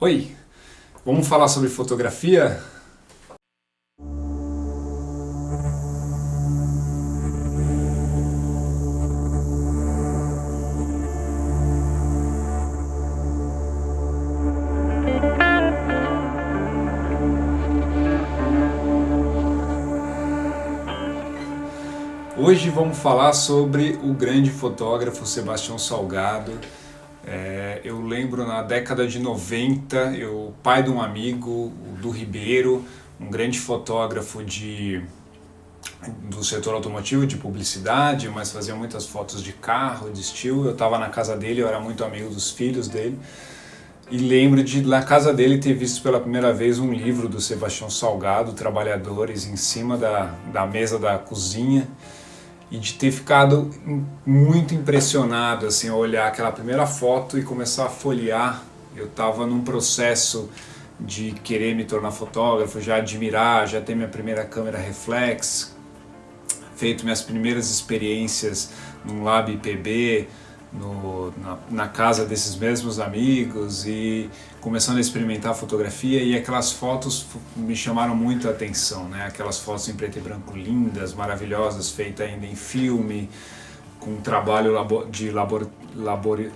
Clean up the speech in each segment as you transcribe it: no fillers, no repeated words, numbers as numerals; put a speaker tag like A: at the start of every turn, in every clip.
A: Oi, vamos falar sobre fotografia? Hoje vamos falar sobre o grande fotógrafo Sebastião Salgado. Eu lembro na década de 90, eu, pai de um amigo, o Du Ribeiro, um grande fotógrafo do setor automotivo, de publicidade, mas fazia muitas fotos de carro, de estilo. Eu estava na casa dele, eu era muito amigo dos filhos dele. E lembro de, na casa dele, ter visto pela primeira vez um livro do Sebastião Salgado, Trabalhadores, em cima da mesa da cozinha. E de ter ficado muito impressionado, assim, ao olhar aquela primeira foto e começar a folhear. Eu estava num processo de querer me tornar fotógrafo, já admirar, já ter minha primeira câmera reflex, feito minhas primeiras experiências num Lab IPB, na casa desses mesmos amigos, e começando a experimentar a fotografia, e aquelas fotos me chamaram muito a atenção, né? Aquelas fotos em preto e branco lindas, maravilhosas, feitas ainda em filme, com um trabalho de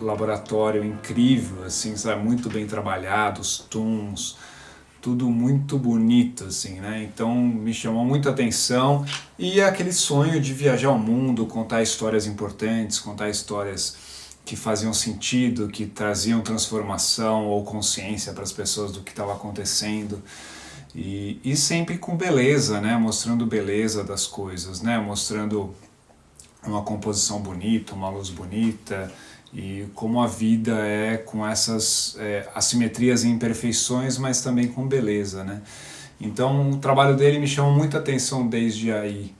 A: laboratório incrível, assim, sabe? Muito bem trabalhado, os tons, tudo muito bonito, assim, né? Então me chamou muita atenção, e aquele sonho de viajar ao mundo, contar histórias importantes, contar histórias que faziam sentido, que traziam transformação ou consciência para as pessoas do que estava acontecendo, e sempre com beleza, né? Mostrando beleza das coisas, né? Mostrando uma composição bonita, uma luz bonita, e como a vida é com essas assimetrias e imperfeições, mas também com beleza, né? Então o trabalho dele me chamou muita atenção desde aí.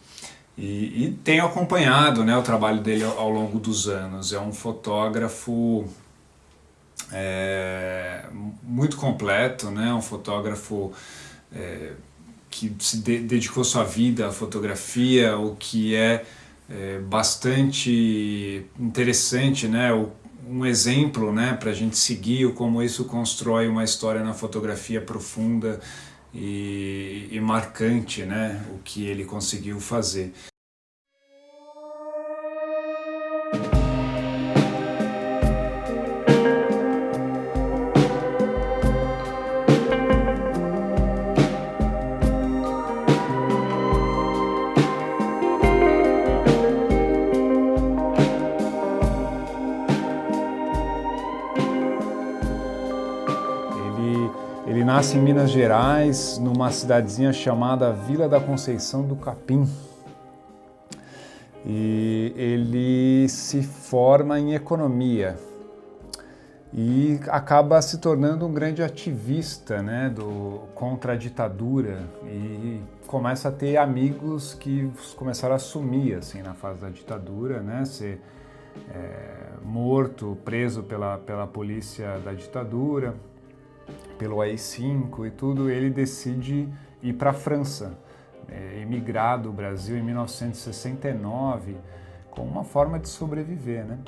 A: E tenho acompanhado, né, o trabalho dele ao longo dos anos. É um fotógrafo muito completo, né? Um fotógrafo que se dedicou sua vida à fotografia, o que é bastante interessante, né? Um exemplo, né, para a gente seguir como isso constrói uma história na fotografia profunda e marcante, né, o que ele conseguiu fazer. Ele nasce em Minas Gerais, numa cidadezinha chamada Vila da Conceição do Capim. E ele se forma em economia e acaba se tornando um grande ativista, né, contra a ditadura, e começa a ter amigos que começaram a sumir assim, na fase da ditadura, né, ser morto, preso pela polícia da ditadura, pelo AI-5 e tudo. Ele decide ir para a França, emigrar do Brasil em 1969, como uma forma de sobreviver, né?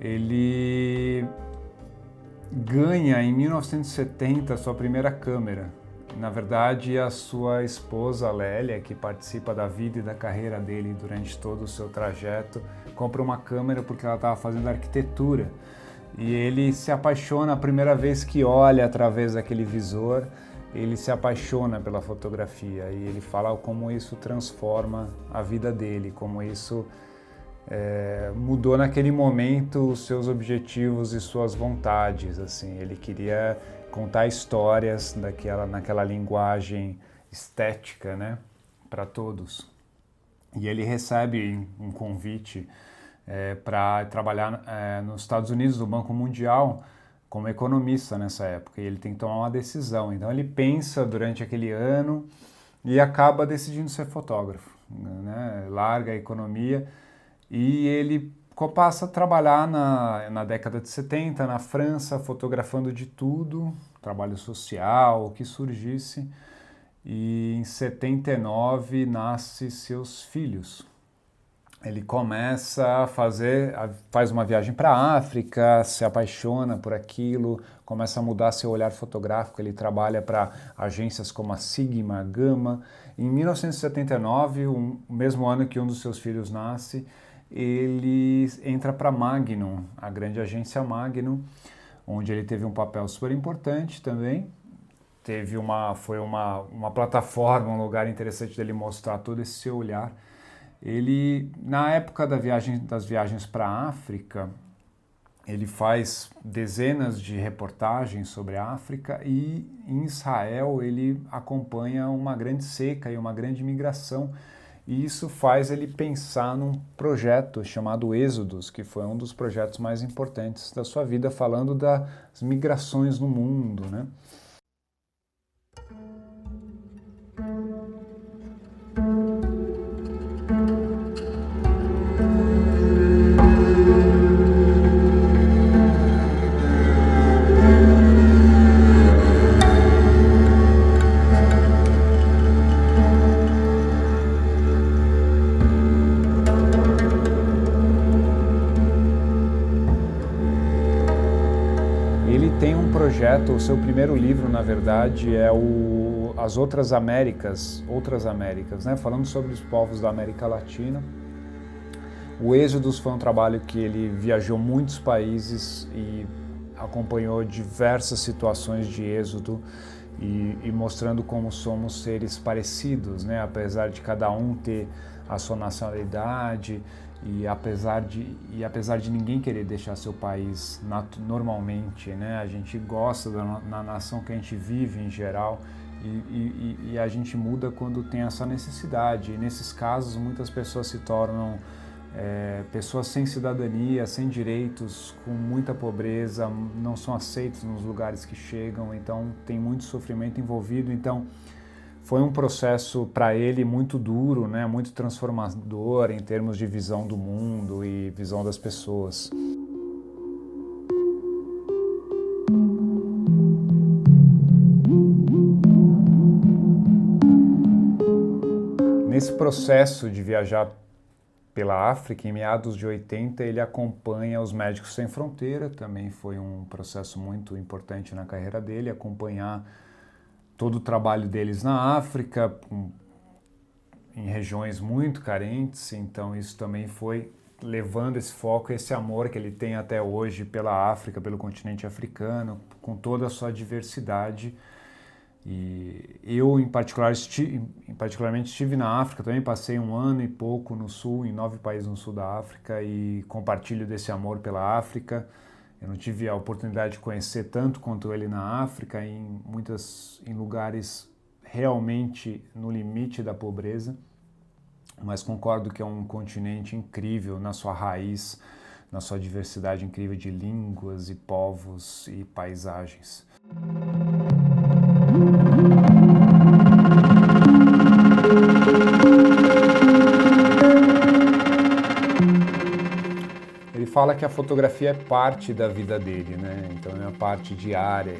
A: Ele ganha em 1970 a sua primeira câmera. Na verdade, a sua esposa Lélia, que participa da vida e da carreira dele durante todo o seu trajeto, compra uma câmera porque ela estava fazendo arquitetura. E ele se apaixona a primeira vez que olha através daquele visor, ele se apaixona pela fotografia, e ele fala como isso transforma a vida dele, como isso mudou naquele momento os seus objetivos e suas vontades. Assim, ele queria contar histórias naquela linguagem estética, né, para todos. E ele recebe um convite para trabalhar nos Estados Unidos, no Banco Mundial, como economista nessa época, e ele tem que tomar uma decisão. Então ele pensa durante aquele ano e acaba decidindo ser fotógrafo, né? Larga a economia e ele passa a trabalhar na década de 70 na França, fotografando de tudo, trabalho social, o que surgisse, e em 79 nasce seus filhos. ele começa a faz uma viagem para a África, se apaixona por aquilo, começa a mudar seu olhar fotográfico, ele trabalha para agências como a Sigma, a Gama. Em 1979, o mesmo ano que um dos seus filhos nasce, ele entra para a Magnum, a grande agência Magnum, onde ele teve um papel super importante também. Foi uma plataforma, um lugar interessante dele mostrar todo esse seu olhar. Ele, na época das viagens para a África, ele faz dezenas de reportagens sobre a África e em Israel ele acompanha uma grande seca e uma grande migração. E isso faz ele pensar num projeto chamado Êxodos, que foi um dos projetos mais importantes da sua vida, falando das migrações no mundo, né? Ele tem um projeto, o seu primeiro livro, na verdade, é As Outras Américas, né? Falando sobre os povos da América Latina. O Êxodos foi um trabalho que ele viajou muitos países e acompanhou diversas situações de êxodo e mostrando como somos seres parecidos, né? Apesar de cada um ter a sua nacionalidade e apesar de ninguém querer deixar seu país normalmente, né? A gente gosta na nação que a gente vive em geral e a gente muda quando tem essa necessidade. E nesses casos, muitas pessoas se tornam pessoas sem cidadania, sem direitos, com muita pobreza, não são aceitos nos lugares que chegam, então tem muito sofrimento envolvido. Então foi um processo para ele muito duro, né, muito transformador em termos de visão do mundo e visão das pessoas. Nesse processo de viajar pela África, em meados de 80, ele acompanha os Médicos Sem Fronteira, também foi um processo muito importante na carreira dele, acompanhar todo o trabalho deles na África, em regiões muito carentes, então isso também foi levando esse foco, esse amor que ele tem até hoje pela África, pelo continente africano, com toda a sua diversidade. E eu, particularmente, estive na África, também passei um ano e pouco no Sul, em 9 países no Sul da África, e compartilho desse amor pela África. Eu não tive a oportunidade de conhecer tanto quanto ele na África, em lugares realmente no limite da pobreza, mas concordo que é um continente incrível na sua raiz, na sua diversidade incrível de línguas e povos e paisagens. Ele fala que a fotografia é parte da vida dele, né? Então é uma parte diária,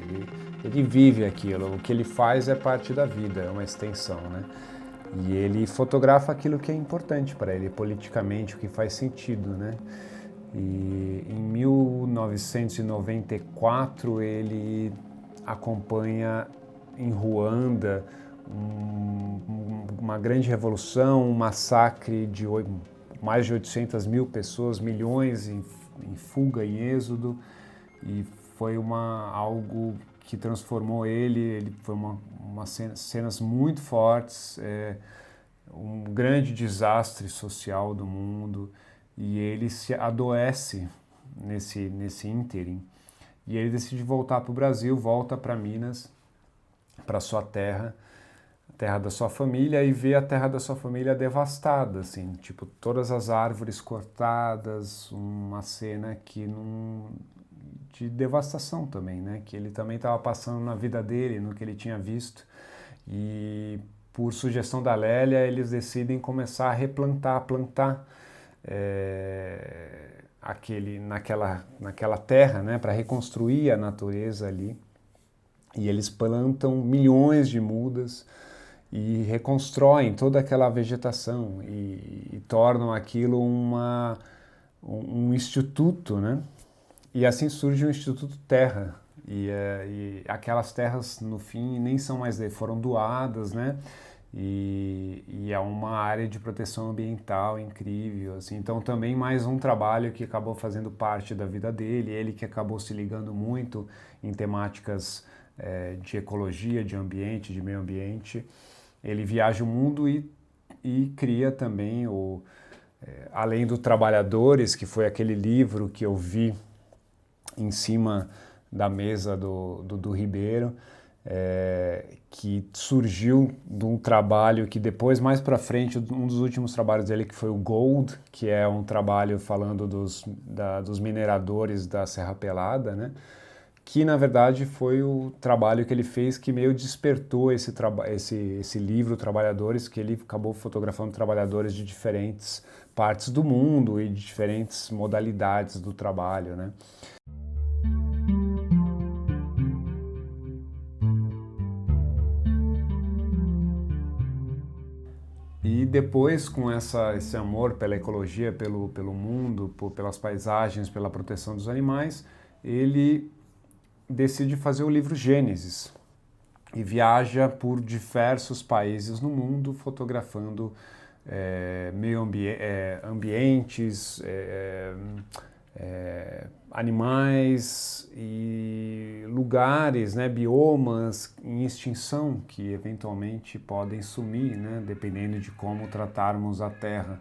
A: ele vive aquilo, o que ele faz é parte da vida, é uma extensão, né? E ele fotografa aquilo que é importante para ele, politicamente, o que faz sentido, né? E em 1994 ele acompanha em Ruanda uma grande revolução, um massacre de mais de 800 mil pessoas, milhões em fuga, em êxodo, e foi algo que transformou ele foi cenas muito fortes, um grande desastre social do mundo, e ele se adoece nesse ínterim. E ele decide voltar para o Brasil, volta para Minas, para sua terra, a terra da sua família, e vê a terra da sua família devastada, assim, tipo, todas as árvores cortadas, uma cena de devastação também, né? Que ele também estava passando na vida dele, no que ele tinha visto. E por sugestão da Lélia, eles decidem começar a plantar naquela terra, né, para reconstruir a natureza ali. E eles plantam milhões de mudas e reconstroem toda aquela vegetação e tornam aquilo um instituto, né? E assim surge o Instituto Terra. E aquelas terras, no fim, nem são mais dele, foram doadas, né? E é uma área de proteção ambiental incrível, assim. Então também mais um trabalho que acabou fazendo parte da vida dele, ele que acabou se ligando muito em temáticas de ecologia, de ambiente, de meio ambiente. Ele viaja o mundo e cria também além do Trabalhadores, que foi aquele livro que eu vi em cima da mesa do Ribeiro, que surgiu de um trabalho que depois, mais para frente, um dos últimos trabalhos dele, que foi o Gold, que é um trabalho falando dos mineradores da Serra Pelada, né? Que na verdade foi o trabalho que ele fez que meio despertou esse livro Trabalhadores, que ele acabou fotografando trabalhadores de diferentes partes do mundo e de diferentes modalidades do trabalho, né? E depois, com esse amor pela ecologia, pelo mundo, pelas paisagens, pela proteção dos animais, ele decide fazer o livro Gênesis e viaja por diversos países no mundo fotografando ambientes, animais e lugares, né, biomas em extinção que eventualmente podem sumir, né, dependendo de como tratarmos a Terra.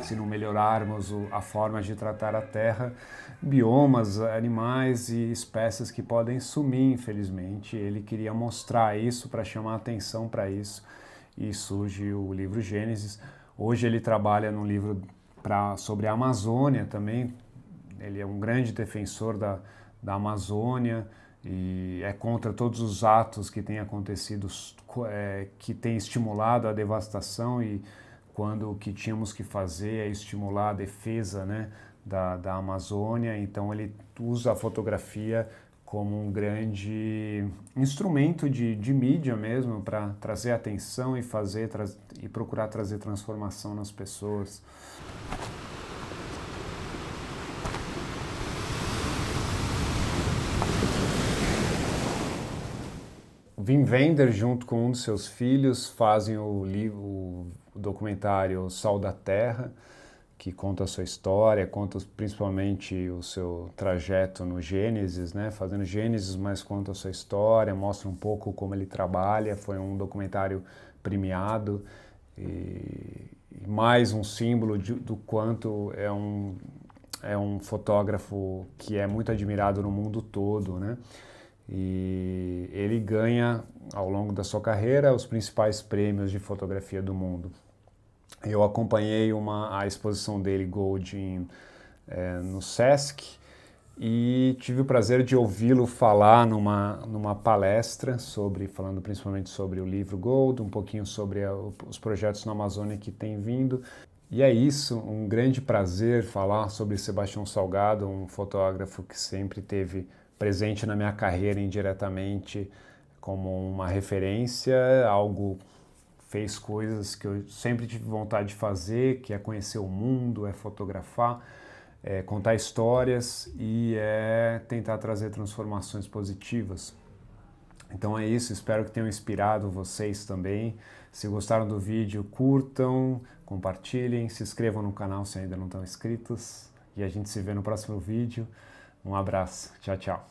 A: Se não melhorarmos a forma de tratar a Terra, biomas, animais e espécies que podem sumir, infelizmente. Ele queria mostrar isso para chamar atenção para isso e surge o livro Gênesis. Hoje ele trabalha num livro sobre a Amazônia também. Ele é um grande defensor da Amazônia e é contra todos os atos que têm acontecido, que têm estimulado a devastação, e quando o que tínhamos que fazer é estimular a defesa, né, da Amazônia. Então ele usa a fotografia como um grande instrumento de mídia mesmo para trazer atenção e procurar trazer transformação nas pessoas. Wim Wenders, junto com um dos seus filhos, fazem o documentário Sol da Terra, que conta a sua história, conta principalmente o seu trajeto no Gênesis, né? Fazendo Gênesis, mas conta a sua história, mostra um pouco como ele trabalha. Foi um documentário premiado e mais um símbolo do quanto é um fotógrafo que é muito admirado no mundo todo, né? E ele ganha, ao longo da sua carreira, os principais prêmios de fotografia do mundo. Eu acompanhei a exposição dele, Gold, no Sesc, e tive o prazer de ouvi-lo falar numa palestra, falando principalmente sobre o livro Gold, um pouquinho sobre os projetos na Amazônia que tem vindo. E é isso, um grande prazer falar sobre Sebastião Salgado, um fotógrafo que sempre teve presente na minha carreira indiretamente como uma referência, fez coisas que eu sempre tive vontade de fazer, que é conhecer o mundo, é fotografar, é contar histórias e é tentar trazer transformações positivas. Então é isso, espero que tenham inspirado vocês também. Se gostaram do vídeo, curtam, compartilhem, se inscrevam no canal se ainda não estão inscritos e a gente se vê no próximo vídeo. Um abraço, tchau, tchau.